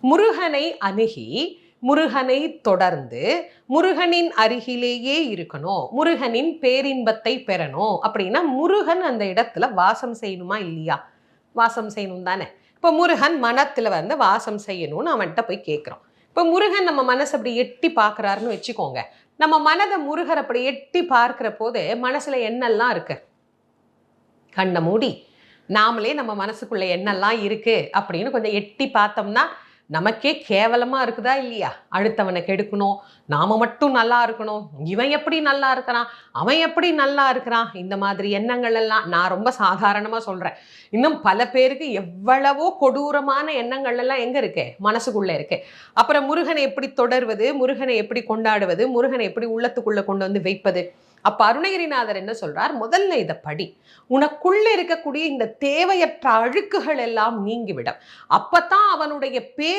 முருகனை அணுகி முருகனை தொடர்ந்து முருகனின் அருகிலேயே இருக்கணும், முருகனின் பேரின்பத்தை பெறணும் அப்படின்னா முருகன் அந்த இடத்துல வாசம் செய்யணுமா இல்லையா? வாசம் செய்யணும் தானே. இப்போ முருகன் மனத்துல வந்து வாசம் செய்யணும்னு அவன்கிட்ட போய் கேட்குறோம். இப்போ முருகன் நம்ம மனசை அப்படி எட்டி பார்க்குறாருன்னு வச்சுக்கோங்க. நம்ம மனதை முருகர் அப்படி எட்டி பார்க்கிற போது மனசுல என்னெல்லாம் இருக்கு? கண்ணை மூடி நாமளே நம்ம மனசுக்குள்ள என்னெல்லாம் இருக்கு அப்படின்னு கொஞ்சம் எட்டி பார்த்தோம்னா நமக்கே கேவலமா இருக்குதா இல்லையா? அடுத்தவனை கெடுக்கணும், நாம மட்டும் நல்லா இருக்கணும், இவன் எப்படி நல்லா இருக்கிறான், அவன் எப்படி நல்லா இருக்கிறான், இந்த மாதிரி எண்ணங்கள் எல்லாம் நான் ரொம்ப சாதாரணமா சொல்றேன். இன்னும் பல பேருக்கு எவ்வளவோ கொடூரமான எண்ணங்கள் எல்லாம் எங்க இருக்கு? மனசுக்குள்ள இருக்கு. அப்புறம் முருகனை எப்படி தொடர்வது, முருகனை எப்படி கொண்டாடுவது, முருகனை எப்படி உள்ளத்துக்குள்ள கொண்டு வந்து வைப்பது? அப்ப அருணகிரிநாதர் என்ன சொல்றார்? முதல்ல இதை படி, உனக்குள்ள இருக்கக்கூடிய இந்த தேவையற்ற அழுக்குகள் எல்லாம் நீங்கிவிடும். அப்பதான் அவனுடைய பேரின்